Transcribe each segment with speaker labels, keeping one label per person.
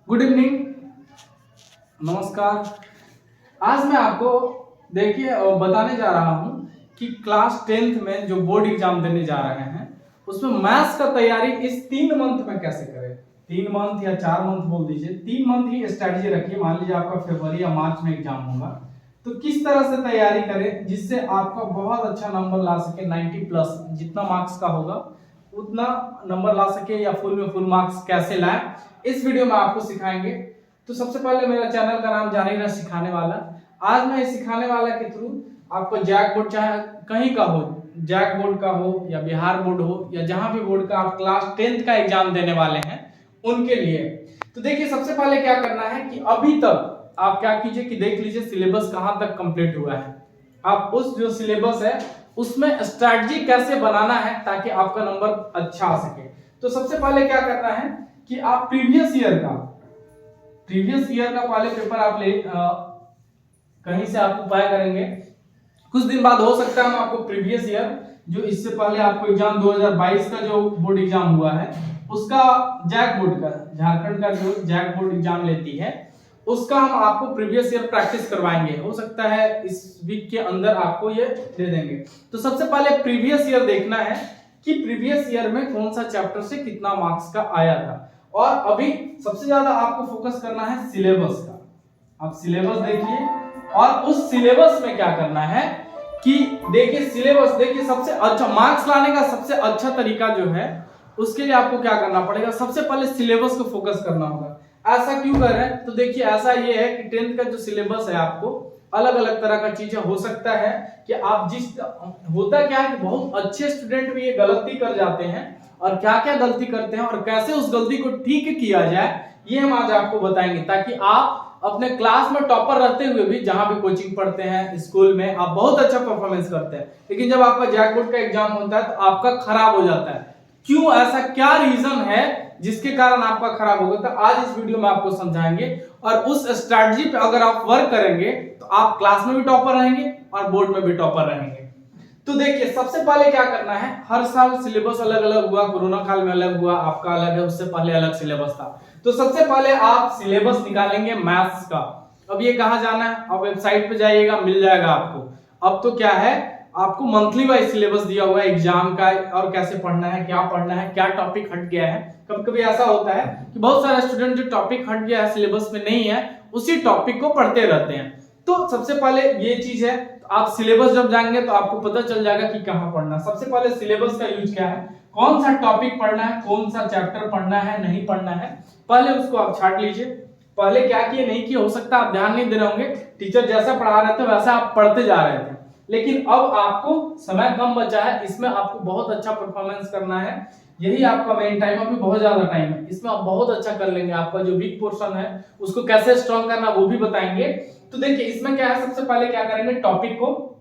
Speaker 1: Good evening, नमस्कार। आज मैं आपको देखिए बताने जा रहा हूं कि क्लास 10th में जो बोर्ड एग्जाम देने जा रहे हैं उसमें मैथ्स का तैयारी इस 3 मंथ में कैसे करें। 3 मंथ या 4 मंथ बोल दीजिए, 3 मंथ ही स्ट्रेटजी रखिए। मान लीजिए आपका फरवरी या मार्च में एग्जाम होगा तो किस तरह से तैयारी करें जिससे आपका बहुत अच्छा नंबर ला सके। 90 प्लस जितना मार्क्स का होगा उतना नंबर ला सके, या फुल में फुल मार्क्स कैसे लाए इस वीडियो में आपको सिखाएंगे। तो सबसे पहले मेरा चैनल का नाम जानिएगा सिखाने वाला। आज मैं सिखाने वाला के थ्रू आपको जैक बोर्ड, चाहे कहीं का हो, जैक बोर्ड का हो या बिहार बोर्ड हो या जहां भी बोर्ड का आप क्लास 10th का एग्जाम देने वाले हैं उनके लिए। तो देखिए सबसे पहले क्या करना है कि अभी तक आप क्या कीजिए कि देख लीजिए सिलेबस कहां तक कंप्लीट हुआ है। आप उस जो सिलेबस है उसमें स्ट्रैटेजी कैसे बनाना है ताकि आपका नंबर अच्छा आ सके। तो सबसे पहले क्या करना है कि आप प्रीवियस ईयर का पहले पेपर आप ले कहीं से आप उपाय करेंगे। कुछ दिन बाद हो सकता है हम आपको प्रीवियस ईयर जो इससे पहले आपको एग्जाम 2022 का जो बोर्ड एग्जाम हुआ है उसका जैक बोर्ड का, झारखंड का जो जैक बोर्ड एग्जाम लेती है उसका हम आपको प्रीवियस ईयर प्रैक्टिस करवाएंगे। हो सकता है इस वीक के अंदर आपको ये दे देंगे। तो सबसे पहले प्रीवियस ईयर देखना है कि प्रीवियस ईयर में कौन सा चैप्टर से कितना मार्क्स का आया था। और अभी सबसे ज्यादा आपको फोकस करना है सिलेबस का। आप सिलेबस देखिए और उस सिलेबस में क्या करना है कि देखिए सिलेबस, देखिए सबसे अच्छा मार्क्स लाने का सबसे अच्छा तरीका जो है उसके लिए आपको क्या करना पड़ेगा, सबसे पहले सिलेबस को फोकस करना होगा। ऐसा क्यों कर रहे हैं तो देखिए ऐसा ये है कि 10th का जो सिलेबस है आपको अलग अलग तरह का चीजें हो सकता है कि आप होता क्या है कि बहुत अच्छे स्टूडेंट भी ये गलती कर जाते हैं और क्या क्या गलती करते हैं और कैसे उस गलती को ठीक किया जाए ये हम आज आपको बताएंगे, ताकि आप अपने क्लास में टॉपर रहते हुए भी जहां भी कोचिंग पढ़ते हैं स्कूल में आप बहुत अच्छा परफॉर्मेंस करते हैं, लेकिन जब आपका जैक बोर्ड का एग्जाम होता है तो आपका खराब हो जाता है। क्यों, ऐसा क्या रीजन है जिसके कारण आपका खराब होगा, तो आज इस वीडियो में आपको समझाएंगे। और उस स्ट्रैटेजी पे अगर आप वर्क करेंगे तो आप क्लास में भी टॉपर रहेंगे और बोर्ड में भी टॉपर रहेंगे। तो देखिए सबसे पहले क्या करना है, हर साल सिलेबस अलग अलग हुआ, कोरोना काल में अलग हुआ, आपका अलग है, उससे पहले अलग सिलेबस था। तो सबसे पहले आप सिलेबस निकालेंगे मैथ्स का। अब ये कहां जाना है, आप वेबसाइट पे जाइएगा, मिल जाएगा आपको। अब तो क्या है, आपको मंथली वाइज सिलेबस दिया हुआ है एग्जाम का, और कैसे पढ़ना है, क्या पढ़ना है, क्या टॉपिक हट गया है। कभी कभी ऐसा होता है कि बहुत सारे स्टूडेंट जो टॉपिक हट गया है सिलेबस में नहीं है उसी टॉपिक को पढ़ते रहते हैं। तो सबसे पहले ये चीज है, तो आप सिलेबस जब जाएंगे तो आपको पता चल जाएगा कि कहां पढ़ना। सबसे पहले सिलेबस का यूज क्या है, कौन सा टॉपिक पढ़ना है, कौन सा चैप्टर पढ़ना है, नहीं पढ़ना है, पहले उसको आप छाट लीजिए। पहले क्या किए नहीं किए, हो सकता है आप ध्यान नहीं दे रहे होंगे, टीचर जैसा पढ़ा रहे थे वैसा आप पढ़ते जा रहे थे, लेकिन अब आपको समय कम बचा है, इसमें आपको बहुत अच्छा परफॉर्मेंस करना है। यही आपका मेन टाइम, अभी बहुत ज्यादा टाइम है, इसमें आप बहुत अच्छा कर लेंगे। आपका जो वीक पोर्शन है उसको कैसे स्ट्रॉन्ग करना वो भी बताएंगे। तो देखिए इसमें क्या है, सबसे पहले क्या करेंगे, टॉपिक को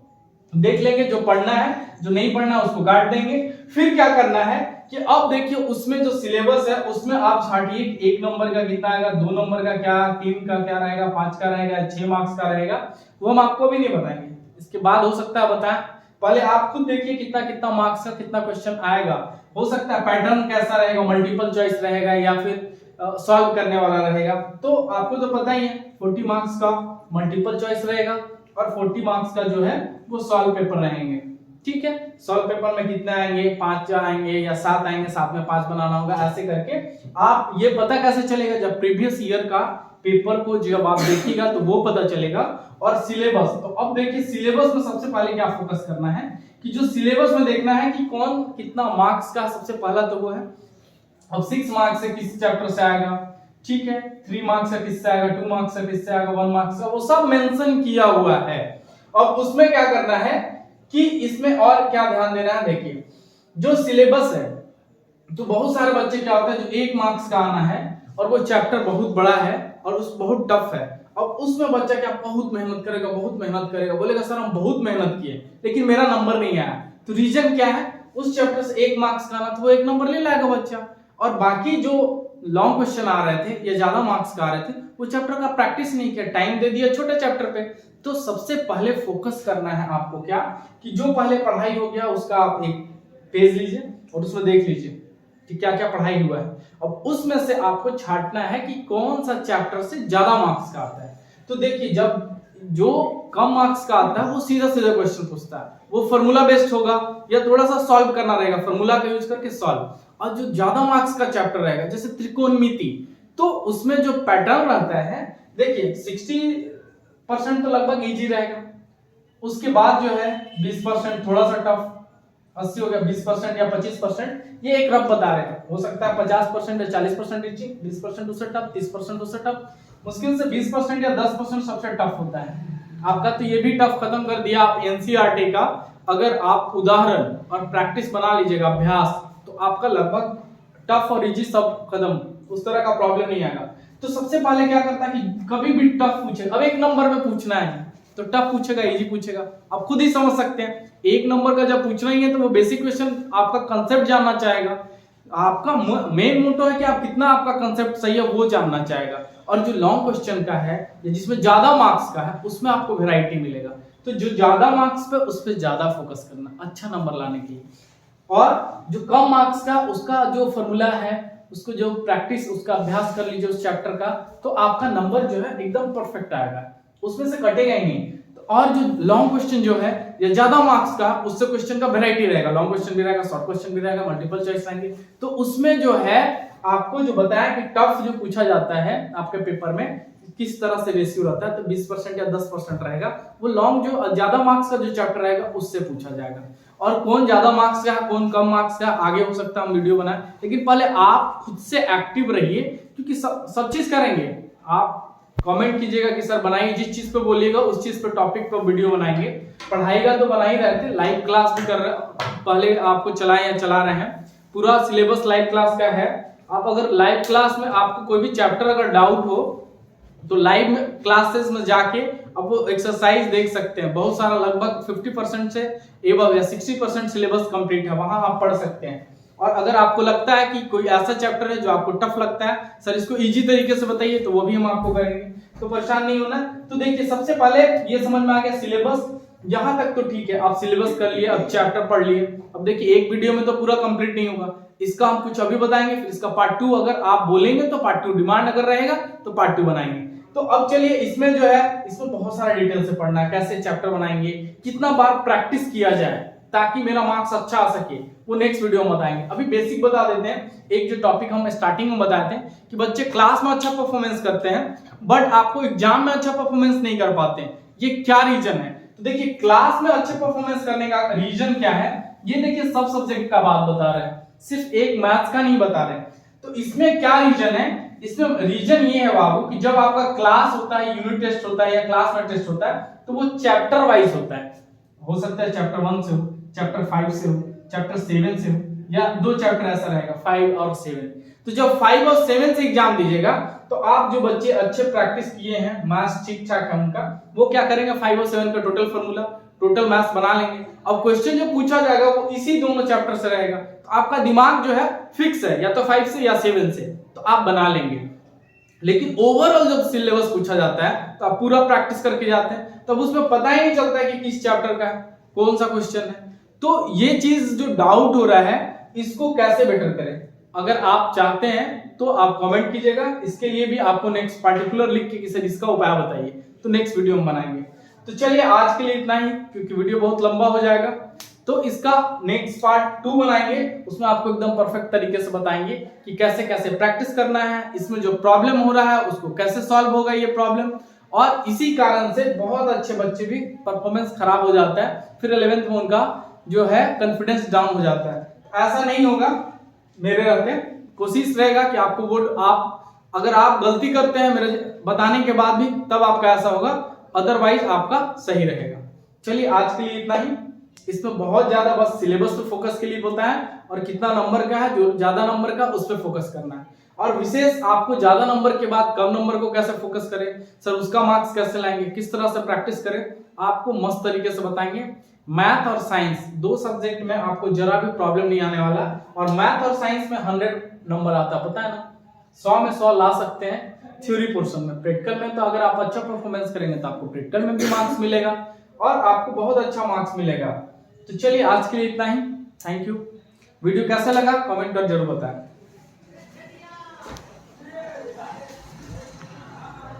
Speaker 1: देख लेंगे, जो पढ़ना है, जो नहीं पढ़ना उसको काट देंगे। फिर क्या करना है कि अब देखिए उसमें जो सिलेबस है उसमें आप छाटिए 1 नंबर का कितना आएगा, 2 नंबर का क्या, 3 का क्या रहेगा, 5 का रहेगा, 6 मार्क्स का रहेगा, वो हम आपको भी नहीं बताएंगे, इसके बाद हो सकता है बताएं। पहले आप खुद देखिए कितना कितना मार्क्स का कितना क्वेश्चन आएगा। हो सकता है पैटर्न कैसा रहेगा, मल्टीपल चॉइस रहेगा या फिर सॉल्व करने वाला रहेगा। तो आपको तो पता ही है 40 मार्क्स का मल्टीपल चॉइस रहेगा और 40 मार्क्स का जो है वो सॉल्व पेपर रहेंगे। ठीक है, सॉल्व पेपर में कितने आएंगे, 5 आएंगे या 7 आएंगे, 7 में 5 बनाना होगा। ऐसे करके आप ये पता कैसे चलेगा, जब प्रीवियस ईयर का पेपर को जब आप देखिएगा तो वो पता चलेगा। और सिलेबस, तो अब देखिए सिलेबस में सबसे पहले क्या फोकस करना है कि जो सिलेबस में देखना है कि कौन कितना मार्क्स का, सबसे पहला तो वो है। अब 6 मार्क्स से किस चैप्टर से आएगा, ठीक है, 3 मार्क्स का किससे आएगा, 2 मार्क्स का किससे आएगा, 1 मार्क्स का, वो सब मेंशन किया हुआ है। अब उसमें क्या करना है कि इसमें और क्या ध्यान देना है, देखिए जो सिलेबस है तो बहुत सारे बच्चे क्या होता है जो 1 मार्क्स का आना है और वो चैप्टर बहुत बड़ा है और उस बहुत टफ है। अब उसमें बच्चा क्या बहुत मेहनत करेगा, बहुत मेहनत करेगा, बोलेगा सर हम बहुत मेहनत किए लेकिन मेरा नंबर नहीं आया। तो रीजन क्या है, उस चैप्टर से 1 मार्क्स का आना तो वो 1 नंबर ले लाएगा बच्चा, और बाकी जो लॉन्ग क्वेश्चन आ रहे थे या ज्यादा मार्क्स का आ रहे थे वो चैप्टर का प्रैक्टिस नहीं किया, टाइम दे दिया छोटे चैप्टर पे। तो सबसे पहले फोकस करना है आपको क्या कि जो पहले पढ़ाई हो गया उसका आप एक पेज लीजिए और उसमें देख लीजिए कि क्या क्या पढ़ाई हुआ है। अब उसमें से आपको छांटना है कि कौन सा चैप्टर से ज्यादा मार्क्स का आता है। तो देखिए, जब जो कम मार्क्स का आता है वो सीधा सीधा क्वेश्चन पूछता है, वो फॉर्मूला बेस्ड होगा या थोड़ा सा सॉल्व करना रहेगा, फॉर्मूला का यूज करके सॉल्व। और जो ज्यादा मार्क्स का चैप्टर रहेगा जैसे त्रिकोणमिति, तो उसमें जो पैटर्न रहता है, देखिए 60% तो लगभग इजी रहेगा, उसके बाद जो है 20% थोड़ा सा टफ, 80 हो गया, 20% या 25% ये एक रफ बता रहे हैं, हो सकता है 50% या 40% इजी, 20% उससे टफ, 30% उससे टफ, मुश्किल से 20% या 10% सबसे टफ होता है आपका। तो ये भी टफ खत्म कर दिया आप एनसीईआरटी का। अगर आप उदाहरण और प्रैक्टिस बना लीजिएगा, अभ्यास, तो आपका लगभग टफ और इजी सब खत्म, उस तरह का प्रॉब्लम नहीं आएगा। तो सबसे पहले क्या करता है कि कभी भी टफ पूछे, अब एक नंबर में पूछना है तो टफ पूछेगा इजी पूछेगा, आप खुद ही समझ सकते हैं। एक नंबर का जब पूछना ही है तो वो बेसिक क्वेश्चन आपका कंसेप्ट जानना चाहेगा, आपका मेन मोटो है कि आप कितना आपका कंसेप्ट सही है वो जानना चाहेगा। और जो लॉन्ग क्वेश्चन का है जिसमें ज्यादा मार्क्स का है उसमें आपको वैरायटी मिलेगा, तो जो ज्यादा मार्क्स पे उस पर ज्यादा फोकस करना अच्छा नंबर लाने के लिए। और जो कम मार्क्स का उसका जो फॉर्मूला है, उसको जो प्रैक्टिस उसका अभ्यास कर लीजिए उस चैप्टर का, तो आपका नंबर जो है एकदम परफेक्ट आएगा, उसमें से कटेगा ही नहीं। और जो लॉन्ग क्वेश्चन जो है या ज्यादा मार्क्स का, उससे क्वेश्चन का वैरायटी रहेगा, लॉन्ग क्वेश्चन भी रहेगा, शॉर्ट क्वेश्चन भी रहेगा, मल्टीपल चॉइस रहेंगे। तो उसमें जो है आपको जो बताया कि टफ जो पूछा जाता है आपके पेपर में किस तरह से रेशियो रहता है, तो 20% या 10% रहेगा, वो लॉन्ग जो ज्यादा मार्क्स का जो चैप्टर रहेगा उससे पूछा जाएगा। और कौन ज्यादा मार्क्स का कौन कम मार्क्स का आगे हो सकता है हम वीडियो बनाए, लेकिन पहले आप खुद से एक्टिव रहिए, क्योंकि सब चीज करेंगे। आप कमेंट कीजिएगा कि सर बनाइए, जिस चीज पे बोलिएगा उस चीज पे टॉपिक पे वीडियो बनाएंगे। पढ़ाईगा तो बना ही रहते, लाइव क्लास भी कर रहे हैं, पहले आपको चलाए या चला रहे हैं, पूरा सिलेबस लाइव क्लास का है। आप अगर लाइव क्लास में आपको कोई भी चैप्टर अगर डाउट हो तो लाइव क्लासेस में जाके आप वो एक्सरसाइज देख सकते हैं, बहुत सारा लगभग 50% से एबव या 60% सिलेबस कंप्लीट है, वहां आप पढ़ सकते हैं। और अगर आपको लगता है कि कोई ऐसा चैप्टर है जो आपको टफ लगता है, सर इसको इजी तरीके से बताइए, तो वो भी हम आपको करेंगे, तो परेशान नहीं होना। तो देखिए, सबसे पहले ये समझ में आ गया सिलेबस, यहां तक तो ठीक है, आप सिलेबस कर लिए, अब चैप्टर पढ़ लिए। अब देखिए, एक वीडियो में तो पूरा कंप्लीट नहीं होगा, इसका हम कुछ अभी बताएंगे, फिर इसका पार्ट 2 अगर आप बोलेंगे तो पार्ट 2, डिमांड अगर रहेगा तो पार्ट 2 बनाएंगे। तो अब चलिए, इसमें जो है इसमें बहुत सारा डिटेल से पढ़ना है, कैसे चैप्टर बनाएंगे, कितना बार प्रैक्टिस किया जाए ताकि मेरा मार्क्स अच्छा आ सके, वो नेक्स्ट वीडियो में बताएंगे। अभी बेसिक बता देते हैं, एक जो टॉपिक हम स्टार्टिंग में बताते हैं कि बच्चे क्लास में अच्छा परफॉर्मेंस करते हैं बट आपको एग्जाम में अच्छा परफॉर्मेंस नहीं कर पाते हैं, ये क्या रीजन है। तो देखिए, क्लास में अच्छे परफॉर्मेंस करने का रीजन क्या है, ये देखिए सब सब्जेक्ट का बात बता रहे हैं, सिर्फ एक मैथ्स का नहीं बता रहे। तो इसमें क्या रीजन है, इसमें रीजन ये है बाबू कि जब आपका क्लास होता है, यूनिट टेस्ट होता है या क्लास में टेस्ट होता है, तो वो चैप्टर वाइज होता है, हो सकता है चैप्टर 1 से हो, चैप्टर 5 से हो, चैप्टर 7 से हो, या 2 चैप्टर ऐसा रहेगा 5 और 7। तो जब 5 और 7 से एग्जाम दीजिएगा तो आप जो बच्चे अच्छे प्रैक्टिस किए हैं, मैथ्स ठीक ठाक है उनका, वो क्या करेंगे, 5 और 7 का टोटल फॉर्मूला, टोटल मैथ्स बना लेंगे। अब क्वेश्चन जो पूछा जाएगा वो इसी दोनों चैप्टर से रहेगा, तो आपका दिमाग जो है फिक्स है, या तो 5 से या 7 से, तो आप बना लेंगे। लेकिन ओवरऑल जब सिलेबस पूछा जाता है तो आप पूरा प्रैक्टिस करके जाते हैं, तब उसमें पता ही नहीं चलता है कि किस चैप्टर का है, कौन सा क्वेश्चन है। तो ये चीज जो डाउट हो रहा है, इसको कैसे बेटर करें, अगर आप चाहते हैं तो आप कमेंट कीजिएगा, इसके लिए भी आपको नेक्स्ट पार्टिकुलर लिख के किसी इसका उपाय बताइए, तो नेक्स्ट वीडियो में बनाएंगे। तो चलिए, आज के लिए इतना ही, क्योंकि वीडियो बहुत लंबा हो जाएगा, तो इसका नेक्स्ट पार्ट 2 बनाएंगे, उसमें आपको एकदम परफेक्ट तरीके से बताएंगे कि कैसे कैसे प्रैक्टिस करना है, इसमें जो प्रॉब्लम हो रहा है उसको कैसे सॉल्व होगा ये प्रॉब्लम। और इसी कारण से बहुत अच्छे बच्चे भी परफॉर्मेंस खराब हो जाता है, फिर 11th में उनका जो है कॉन्फिडेंस डाउन हो जाता है। ऐसा नहीं होगा मेरे रहते, कोशिश रहेगा कि आपको वो अगर आप गलती करते हैं मेरे बताने के बाद भी, तब आपका ऐसा होगा, अदरवाइज आपका सही रहेगा। चलिए, आज के लिए इतना ही, इसमें बहुत ज्यादा बस सिलेबस पे फोकस के लिए होता है, और कितना नंबर का है, जो ज्यादा नंबर का उस पर फोकस करना है। और विशेष आपको ज्यादा नंबर के बाद कम नंबर को कैसे फोकस करें, सर उसका मार्क्स कैसे लाएंगे, किस तरह से प्रैक्टिस करें, आपको मस्त तरीके से बताएंगे। मैथ और साइंस 2 सब्जेक्ट में आपको जरा भी प्रॉब्लम नहीं आने वाला, और मैथ और साइंस में 100 नंबर आता है, पता है ना, 100 में 100 ला सकते हैं थ्योरी पोर्शन में। प्रैक्टिकल में तो अगर आप अच्छा परफॉर्मेंस करेंगे तो आपको प्रैक्टिकल में भी मार्क्स मिलेगा, और आपको बहुत अच्छा मार्क्स मिलेगा। तो चलिए, आज के लिए इतना ही, थैंक यू। वीडियो कैसा लगा कमेंट कर जरूर बताएं।